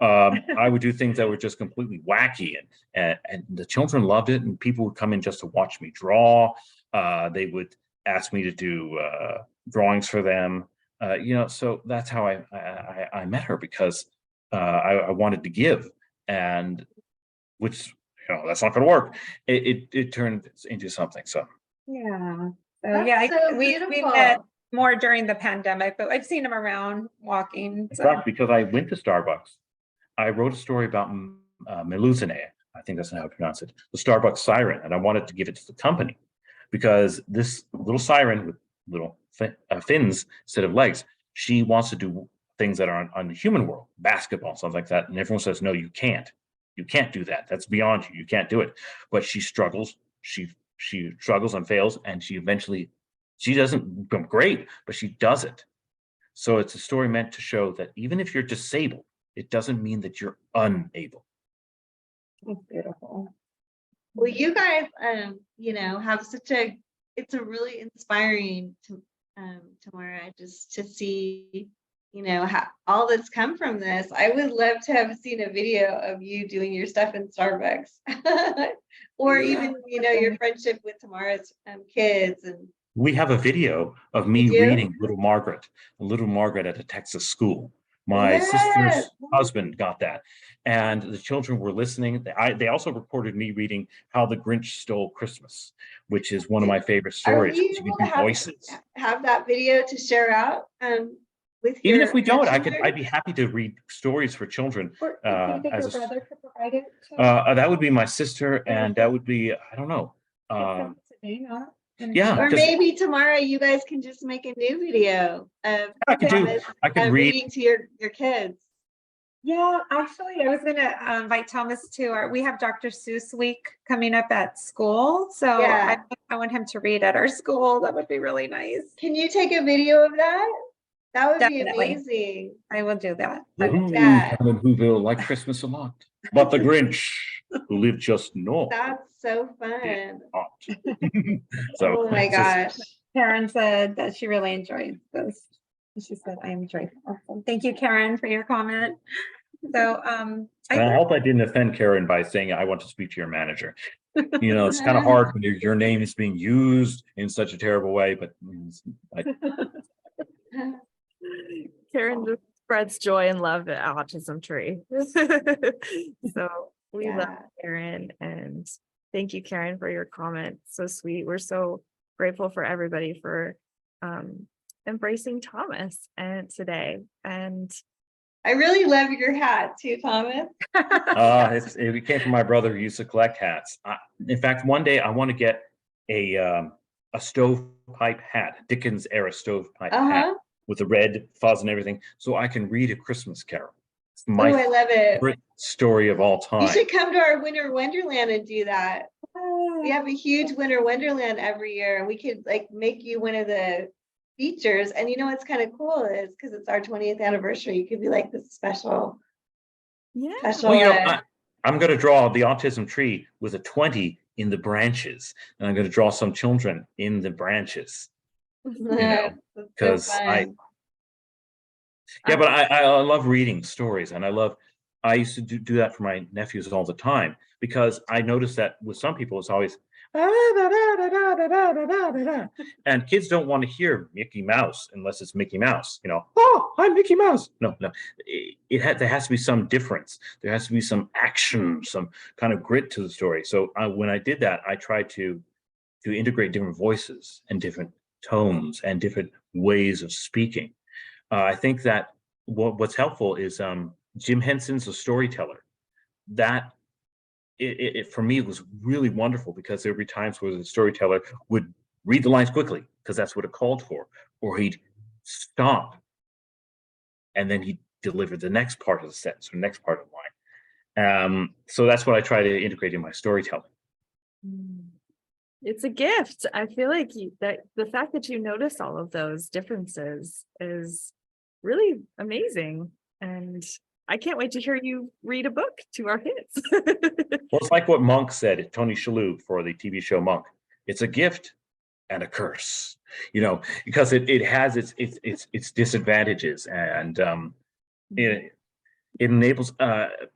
I would do things that were just completely wacky, and the children loved it, and people would come in just to watch me draw. They would ask me to do drawings for them. So that's how I met her, because I wanted to give, and which, that's not going to work. It turned into something. So Yeah. So That's yeah, so we beautiful. met more during the pandemic, but I've seen him around walking. in So fact, because I went to Starbucks, I wrote a story about Meluzine, I think that's how I pronounce it, the Starbucks siren, and I wanted to give it to the company, because this little siren with little fins instead of legs, she wants to do things that are on the human world, basketball, stuff like that, and everyone says, no, you can't do that. That's beyond you. You can't do it. But she struggles. She struggles and fails, and she doesn't become great, but she does it. So it's a story meant to show that even if you're disabled, it doesn't mean that you're unable. it's beautiful. Well, you guys, have it's a really inspiring Tamara, just to see, how all that's come from this. I would love to have seen a video of you doing your stuff in Starbucks, or even, your friendship with Tamara's kids. And We have a video of me You do? reading Little Margaret at a Texas school. My Yes. sister's husband got that, and the children were listening. They also recorded me reading How the Grinch Stole Christmas, which is one of my favorite stories. we You able can to do voices. have that video to share out with Even your if we don't, children? I'd be happy to read stories for children. Or do you think as your a- brother could provide it? That would be my sister, and that would be, I don't know. Yeah, Or because maybe tomorrow you guys can just make a new video of I could Thomas, read. reading to your kids. Yeah, actually, I was gonna invite Thomas to we have Dr. Seuss week coming up at school. So Yeah. I want him to read at our school. That would be really nice. Can you take a video of that? That would Definitely. be amazing. I will do that. Yeah. Whoville like Christmas a lot, but the Grinch, who lived just north, That's so did fun. not. So Oh my it's just- gosh. Karen said that she really enjoyed this. She said, I enjoyed it. Awesome. Thank you, Karen, for your comment. So And I hope I didn't offend Karen by saying I want to speak to your manager. It's kind of hard when your name is being used in such a terrible way, but Karen just spreads joy and love at Autism Tree. So we love Yeah. Karen, and thank you, Karen, for your comment. So sweet. We're so grateful for everybody for embracing Thomas and today. And I really love your hat too, Thomas. it came from my brother who used to collect hats. In fact, one day I want to get a stovepipe hat, Dickens era stovepipe hat with the red fuzz and everything, so I can read A Christmas Carol. It's my I love it. favorite story of all You time. should come to our Winter Wonderland and do that. Oh, We have a huge Winter Wonderland every year, and we could like make you one of the features. And you know what's kind of cool is because it's our 20th anniversary, you could be like this special, Yeah. special. Well, I'm going to draw the autism tree with a 20 in the branches, and I'm going to draw some children in the branches. That's so because fun. but I love reading stories, and I used to do that for my nephews all the time, because I noticed that with some people it's always and kids don't want to hear Mickey Mouse unless it's Mickey Mouse. Oh, I'm Mickey Mouse. No, there has to be some difference. There has to be some action, some kind of grit to the story. So when I did that, I tried to integrate different voices and different tones and different ways of speaking. I think that what's helpful is Jim Henson's a storyteller. That for me, it was really wonderful, because there would be times where the storyteller would read the lines quickly because that's what it called for, or he'd stop and then he'd deliver the next part of the sentence or next part of the line. So that's what I try to integrate in my storytelling. It's a gift. I feel like that the fact that you notice all of those differences is really amazing. And I can't wait to hear you read a book to our kids. Well, it's like what Monk said, Tony Shalhoub, for the TV show Monk. It's a gift and a curse, because it has its disadvantages, and it enables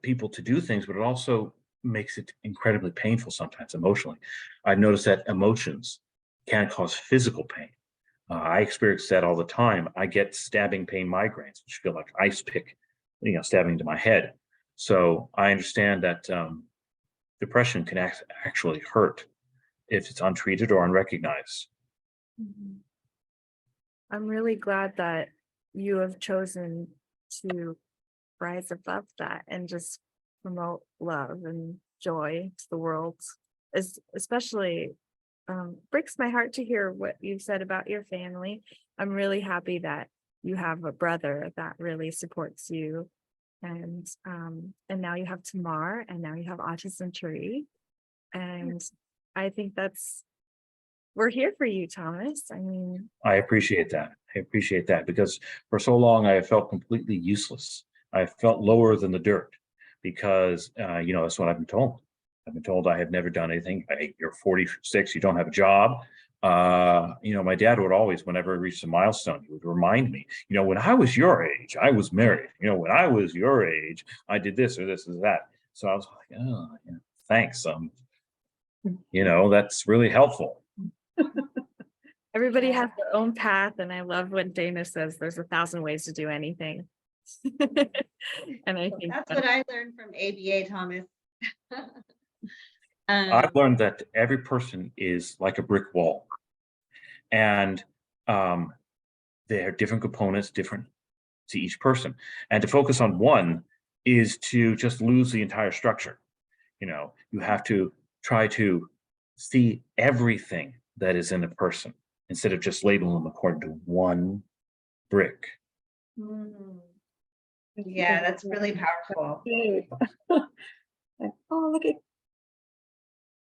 people to do things, but it also makes it incredibly painful sometimes emotionally. I've noticed that emotions can cause physical pain. I experience that all the time. I get stabbing pain migraines, which feel like ice pick, stabbing to my head. So I understand that depression can actually hurt if it's untreated or unrecognized. I'm really glad that you have chosen to rise above that and just promote love and joy to the world. Especially breaks my heart to hear what you said about your family. I'm really happy that you have a brother that really supports you, and now you have Tamar, and now you have Autism Tree, and I think we're here for you, Thomas. I mean, I appreciate that. Because for so long I have felt completely useless. I felt lower than the dirt, because that's what I've been told. I've been told I have never done anything. You're 46, you don't have a job. My dad would always, whenever I reached a milestone, he would remind me, when I was your age, I was married. When I was your age, I did this or this or that. So I was like, oh, thanks. That's really helpful. everybody has their own path, and I love when Dana says there's 1,000 ways to do anything. And I think That's what I learned from ABA, Thomas. I've learned that every person is like a brick wall, and there are different components, different to each person. And to focus on one is to just lose the entire structure. You have to try to see everything that is in a person instead of just labeling them according to one brick. Yeah, that's really powerful. Oh, look at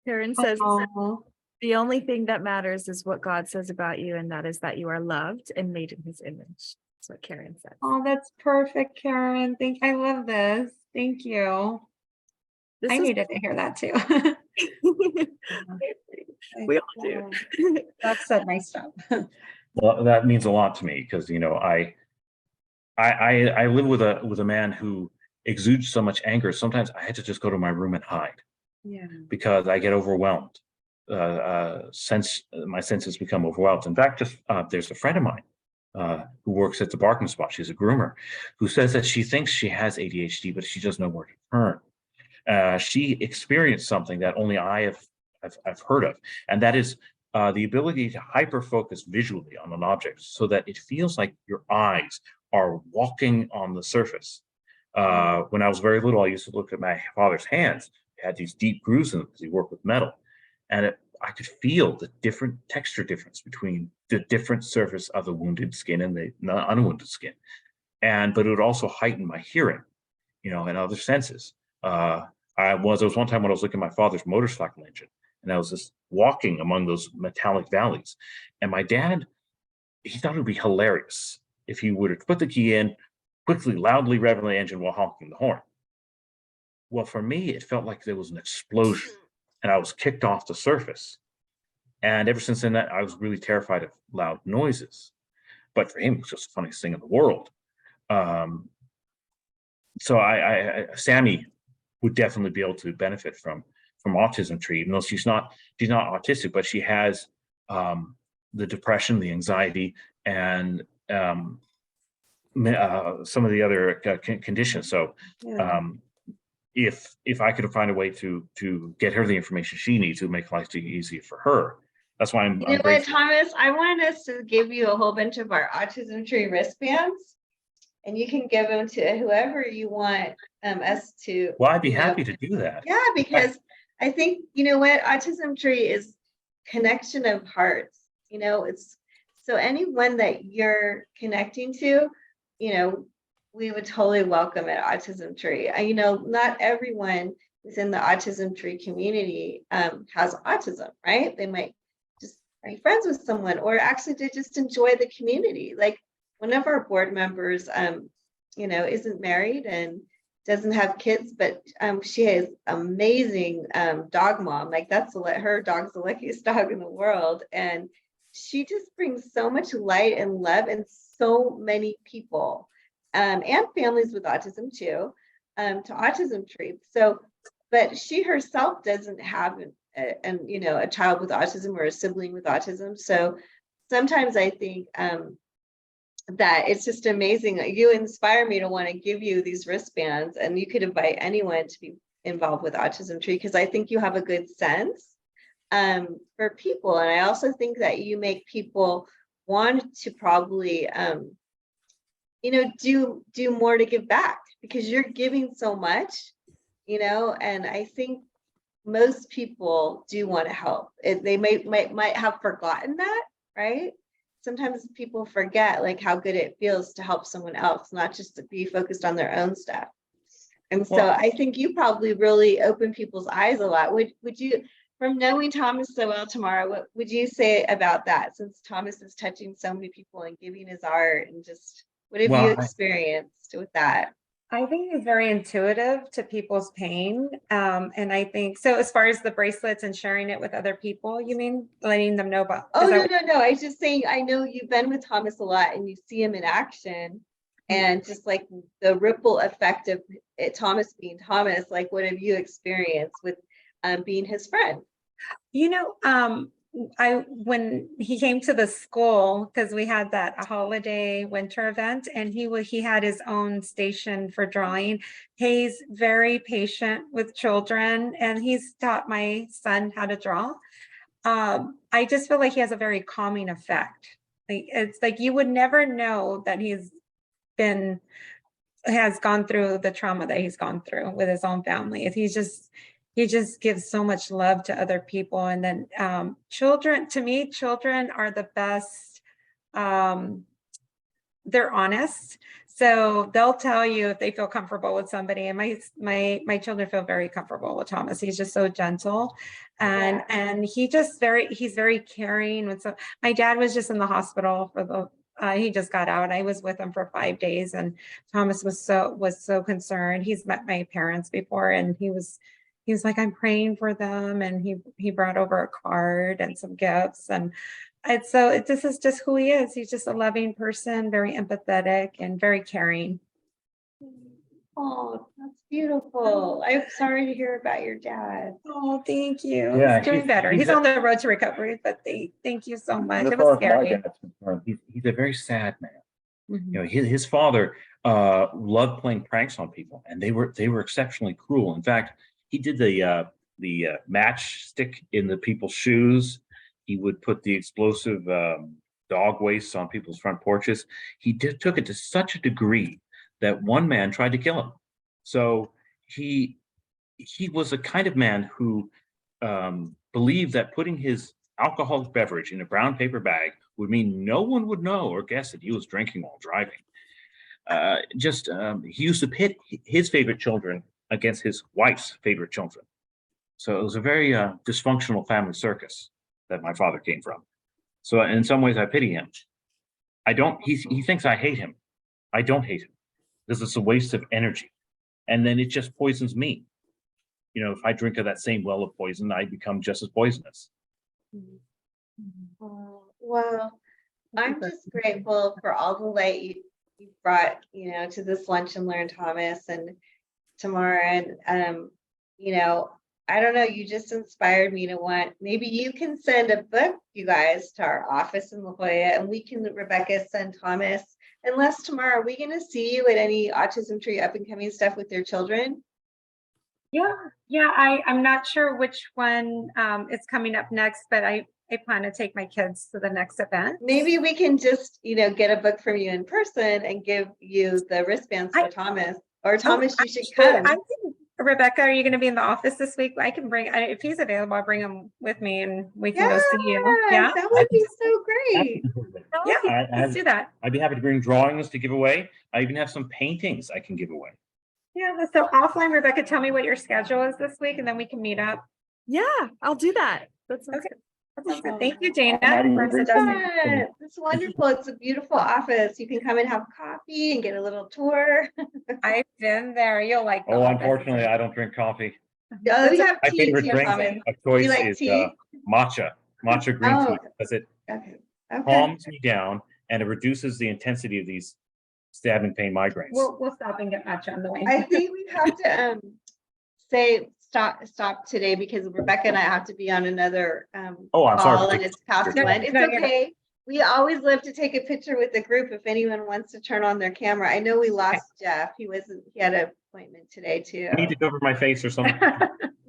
Karen says oh. the only thing that matters is what God says about you, and that is that you are loved and made in his image. That's what Karen said. Oh, that's perfect, Karen. I love this. Thank you. I needed to hear that too. We all do. That said my stuff. Well, that means a lot to me, because I live with a man who exudes so much anger. Sometimes I had to just go to my room and hide. Yeah. Because I get overwhelmed. My senses become overwhelmed. In fact, there's a friend of mine who works at the barking spot. She's a groomer, who says that she thinks she has ADHD, but she doesn't know where to turn. She experienced something that only I've heard of, and that is the ability to hyper focus visually on an object so that it feels like your eyes are walking on the surface. When I was very little, I used to look at my father's hands. He had these deep grooves in them because he worked with metal, and I could feel the different texture difference between the different surface of the wounded skin and the unwounded skin. But it would also heighten my hearing. and other senses. There was one time when I was looking at my father's motorcycle engine, and I was just walking among those metallic valleys, and my dad, he thought it would be hilarious if he would have put the key in, quickly, loudly revving the engine while honking the horn. Well, for me, it felt like there was an explosion, and I was kicked off the surface. And ever since then, I was really terrified of loud noises. But for him, it was just the funniest thing in the world. So Sammy would definitely be able to benefit from Autism Tree, even though she's not autistic, but she has the depression, the anxiety, and some of the other conditions. So if I could find a way to get her the information she needs to make life easier for her, that's why I'm. You know what, Thomas? I wanted us to give you a whole bunch of our Autism Tree wristbands, and you can give them to whoever you want us to. Well, I'd be happy to do that. Yeah, because I think, you know what, Autism Tree is connection of hearts. It's so anyone that you're connecting to, we would totally welcome at Autism Tree. Not everyone who's in the Autism Tree community has autism, right? They might just be friends with someone, or actually they just enjoy the community. Like one of our board members, isn't married and doesn't have kids, but she has amazing dog mom. Like her dog's the luckiest dog in the world. And she just brings so much light and love and so many people and families with autism too, to Autism Tree. So, but she herself doesn't have a child with autism or a sibling with autism. So sometimes I think that it's just amazing. You inspire me to want to give you these wristbands, and you could invite anyone to be involved with Autism Tree, because I think you have a good sense for people. And I also think that you make people want to probably, do more to give back, because you're giving so much, and I think most people do want to help. They might have forgotten that, right? Sometimes people forget like how good it feels to help someone else, not just to be focused on their own stuff. And so I think you probably really open people's eyes a lot. Would you, from knowing Thomas so well, Tamara, what would you say about that, since Thomas is touching so many people and giving his art, and just what have you experienced with that? I think he's very intuitive to people's pain. And I think, so as far as the bracelets and sharing it with other people, you mean letting them know about? Oh, no. I was just saying, I know you've been with Thomas a lot and you see him in action, and just like the ripple effect of Thomas being Thomas, like what have you experienced with being his friend? When he came to the school, because we had that holiday winter event, and he had his own station for drawing. He's very patient with children, and he's taught my son how to draw. I just feel like he has a very calming effect. It's like you would never know that has gone through the trauma that he's gone through with his own family. He just gives so much love to other people. And then children are the best. They're honest. So they'll tell you if they feel comfortable with somebody. And my children feel very comfortable with Thomas. He's just so gentle. And he's very caring. And so my dad was just in the hospital he just got out. I was with him for 5 days, and Thomas was so concerned. He's met my parents before, and he was like, I'm praying for them. And he brought over a card and some gifts. And this is just who he is. He's just a loving person, very empathetic and very caring. Oh, that's beautiful. I'm sorry to hear about your dad. Oh, thank you. Yeah, he's doing better. He's on the road to recovery, but thank you so much. It was scary. He's a very sad man. Mm-hmm. His father loved playing pranks on people, and they were exceptionally cruel. In fact, he did the matchstick in the people's shoes. He would put the explosive dog waste on people's front porches. He took it to such a degree that one man tried to kill him. So he was a kind of man who believed that putting his alcoholic beverage in a brown paper bag would mean no one would know or guess that he was drinking while driving. he used to pit his favorite children against his wife's favorite children. So it was a very dysfunctional family circus that my father came from. So in some ways, I pity him. I don't. He thinks I hate him. I don't hate him because it's a waste of energy, and then it just poisons me. You know, if I drink of that same well of poison, I become just as poisonous. Oh, well, I'm just grateful for all the light you brought, you know, to this Lunch and Learn, Thomas and Tamara. And, you know, I don't know, you just inspired me to want, maybe you can send a book, you guys, to our office in La Jolla, and we can, Rebecca, send Thomas. And Les, tomorrow, are we going to see you at any Autism Tree up and coming stuff with your children? Yeah, I'm not sure which one is coming up next, but I plan to take my kids to the next event. Maybe we can just, you know, get a book from you in person and give you the wristbands for Thomas. Or Thomas, you should come. Rebecca, are you going to be in the office this week? I can bring, if he's available, I'll bring him with me and we can go see you. Yeah, that would be so great. Yeah, let's do that. I'd be happy to bring drawings to give away. I even have some paintings I can give away. Yeah, so offline, Rebecca, tell me what your schedule is this week and then we can meet up. Yeah, I'll do that. That's okay. Thank you, Dana. It's wonderful. It's a beautiful office. You can come and have coffee and get a little tour. I've been there. You'll like the Oh, office. Unfortunately, I don't drink coffee. Oh, we have My tea favorite too, drink Thomas. of choice like is tea? matcha green tea, because it Okay. calms me down and it reduces the intensity of these stabbing pain migraines. We'll stop and get matcha on the way. I think we have to say stop today because Rebecca and I have to be on another Oh, I'm call sorry. and it's past No, one. It's no, okay. We always love to take a picture with the group if anyone wants to turn on their camera. I know we lost Jeff. He had an appointment today too. I need to cover my face or something.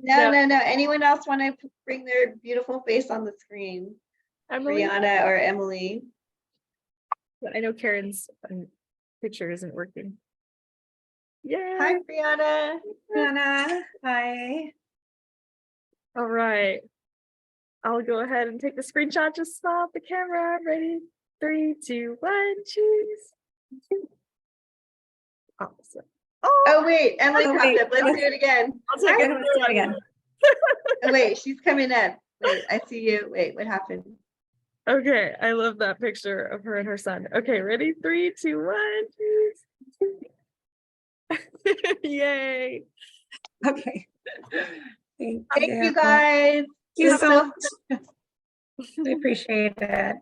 No. Anyone else want to bring their beautiful face on the screen? Emily? Brianna or Emily? I know Karen's picture isn't working. Yeah. Hi, Brianna. Anna, hi. All right. I'll go ahead and take the screenshot. Just stop the camera. Ready? 3, 2, 1, choose. Awesome. Oh, wait, Emily Oh, popped wait. up. Let's do it again. I'll take Let's do it again. Oh, wait, she's coming up. Wait, I see you. Wait, what happened? Okay, I love that picture of her and her son. Okay, ready? 3, 2, 1, choose. Yay. Okay. Thank you guys. Thank you so much. I appreciate it.